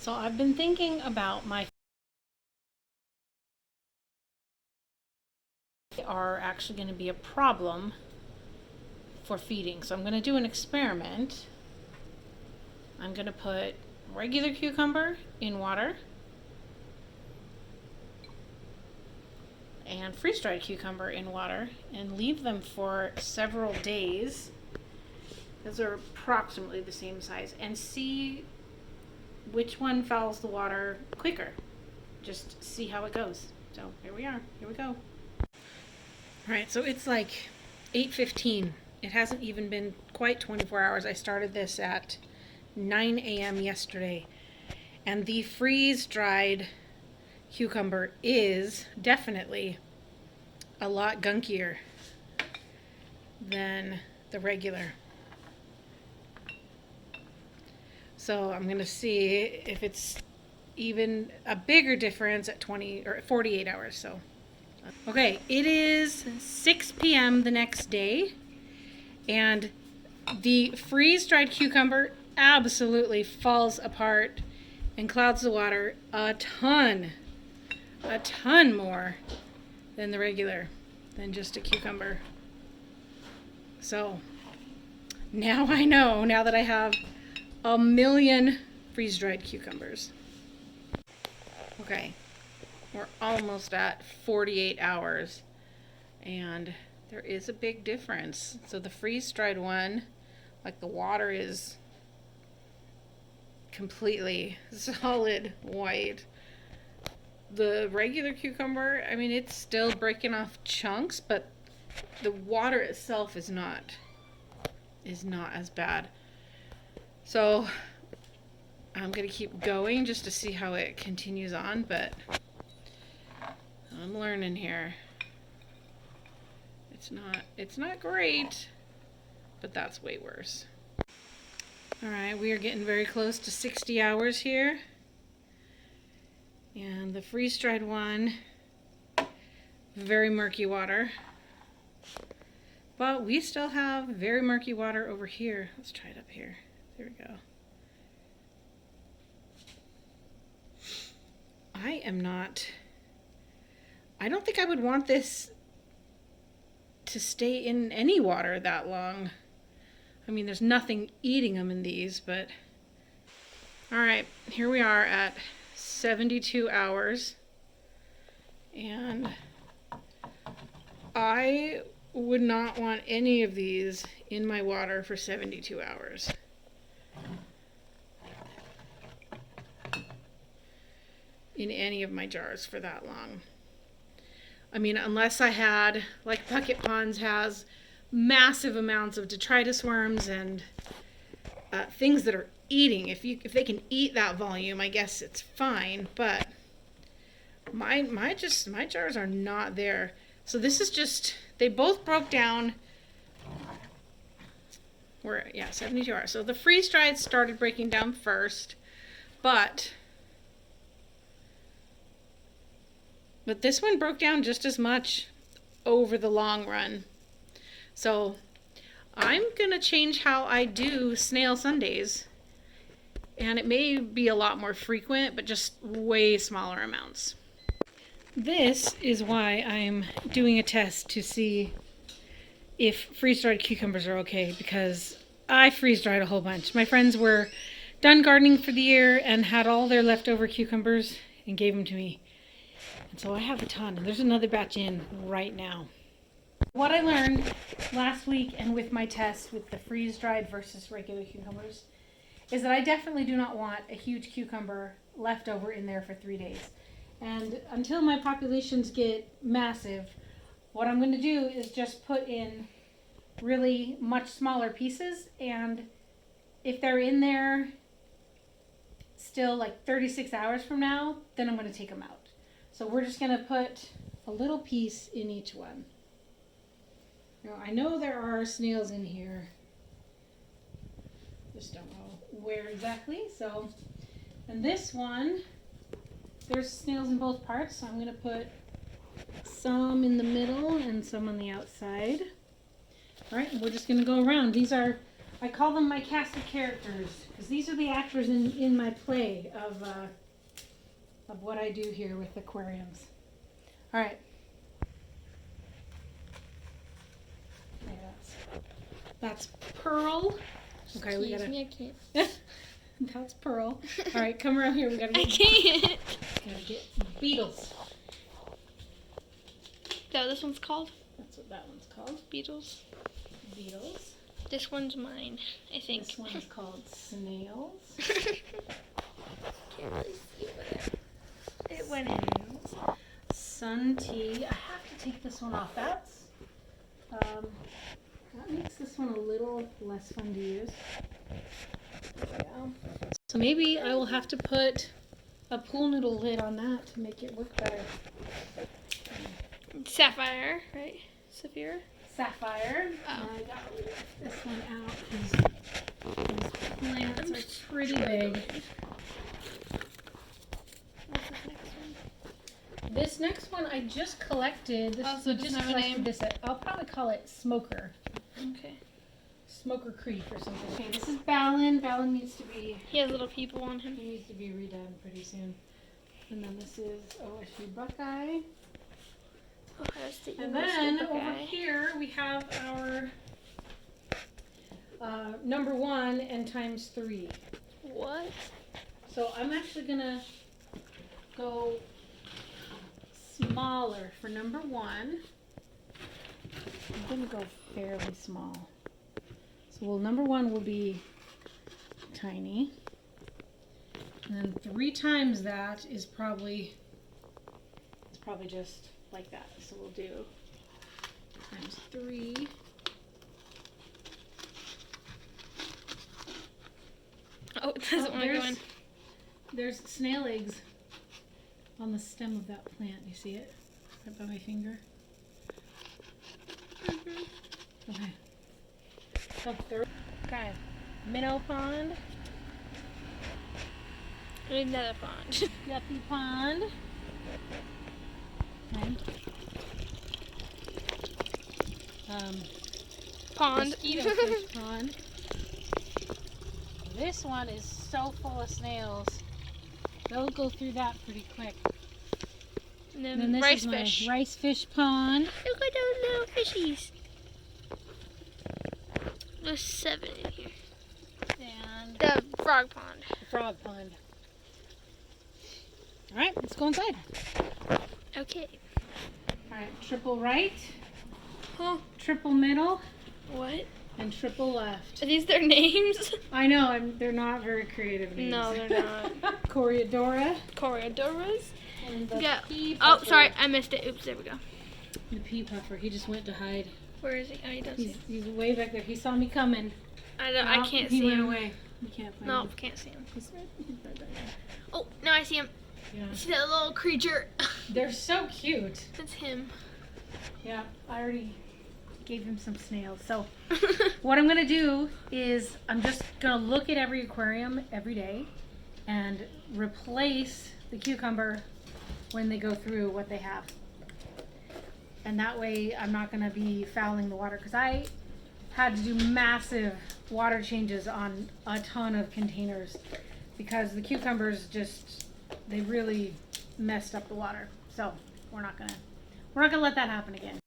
So I've been thinking about my are actually going to be a problem for feeding. So I'm going to do an experiment. I'm going to put regular cucumber in water and freeze-dried cucumber in water and leave them for several days. Those are approximately the same size, and see which one fouls the water quicker. Just see how it goes. So here we are. Here we go. All right, so it's like 8:15. It hasn't even been quite 24 hours. I started this at 9 a.m. yesterday. And the freeze-dried cucumber is definitely a lot gunkier than the regular. So I'm going to see if it's even a bigger difference at 20 or 48 hours. So, okay, it is 6 p.m. the next day, and the freeze-dried cucumber absolutely falls apart and clouds the water a ton more than the regular, than just a cucumber. So now I know, now that I have a million freeze-dried cucumbers. Okay, we're almost at 48 hours, and there is a big difference. So the freeze-dried one, like, the water is completely solid white. The regular cucumber, I mean, it's still breaking off chunks, but the water itself is not as bad. So I'm gonna keep going just to see how it continues on, but I'm learning here. It's not great, but that's way worse. All right, we are getting very close to 60 hours here. And the freeze-dried one, very murky water. But we still have very murky water over here. Let's try it up here. There we go. I don't think I would want this to stay in any water that long. I mean, there's nothing eating them in these, but... All right, here we are at 72 hours. And I would not want any of these in my water for 72 hours. In any of my jars for that long. I mean, unless I had, like Bucket Ponds has, massive amounts of detritus worms and things that are eating. If they can eat that volume, I guess it's fine. But my jars are not there. So this is just, they both broke down. We're at 72 hours. So the freeze dried started breaking down first, but this one broke down just as much over the long run. So I'm gonna change how I do snail sundaes, and it may be a lot more frequent, but just way smaller amounts. This is why I'm doing a test to see if freeze-dried cucumbers are okay, because I freeze-dried a whole bunch. My friends were done gardening for the year and had all their leftover cucumbers and gave them to me. And so I have a ton, and there's another batch in right now. What I learned last week and with my test with the freeze-dried versus regular cucumbers is that I definitely do not want a huge cucumber left over in there for 3 days. And until my populations get massive, what I'm going to do is just put in really much smaller pieces, and if they're in there still like 36 hours from now, then I'm going to take them out. So we're just going to put a little piece in each one. Now, I know there are snails in here. Just don't know where exactly. So, and this one, there's snails in both parts. So I'm going to put some in the middle and some on the outside. All right, we're just going to go around. These are I call them my cast of characters because these are the actors in my play of what I do here with aquariums. All right. That's Pearl. Okay, we gotta. Me, I can't. That's Pearl. All right, come around here. We gotta I get. can't. Gotta get Beetles. Is that what this one's called? That's what that one's called. Beetles. Beetles. This one's mine, I think. This one's called Snails. Can't really see what it went in. Snails. Sun Tea. I have to take this one off. That makes this one a little less fun to use. Yeah. So maybe I will have to put a pool noodle lid on that to make it work better. Sapphire, right? Sapphire? Sapphire. Oh. I got this one out because these plants are pretty big. What's this next one? This next one I just collected. This Oh, is so it doesn't have a name? I'll probably call it Smoker. Okay. Smoker Creek or something. Okay, this is Balin. Balin needs to be little people on him. redone pretty soon. And then this is OSU Buckeye. Ohio State And University then Buckeye. over here we have our number 1 and times 3. What? So I'm actually gonna go smaller for number 1. I'm gonna go fairly small. So number 1 will be tiny. And then 3 times that is probably just like that. So we'll do times 3. Oh, it doesn't want to go in. There's snail eggs on the stem of that plant. You see it? Right by my finger. Okay. So okay. Minnow pond. Another pond. Guppy pond. Okay. Pond. Mosquito fish pond. This one is so full of snails. They'll go through that pretty quick. And And then this rice is my fish. rice fish pond. Look at those little fishies. There's 7 in here. And The frog pond. the frog pond. Alright, let's go inside. Okay. Alright, triple right, Huh? triple middle, What? and triple left. Are these their names? I know, they're not very creative names. No, they're not. Coriadora. Coriodoras? And the Yeah. pea Oh, puffer. sorry. I missed it. Oops, there we go. The pea puffer. He just went to hide. Where is he? Oh, he does. He's way back there. He saw me coming. I Nope, can't he see went him. away. We can't find No, him. can't see him. He's right there. Oh, now I see him. Yeah. See that little creature? They're so cute. That's him. Yeah, I already gave him some snails. So what I'm gonna do is I'm just gonna look at every aquarium every day and replace the cucumber when they go through what they have. And that way I'm not gonna be fouling the water because I had to do massive water changes on a ton of containers because the cucumbers they really messed up the water. So we're not gonna let that happen again.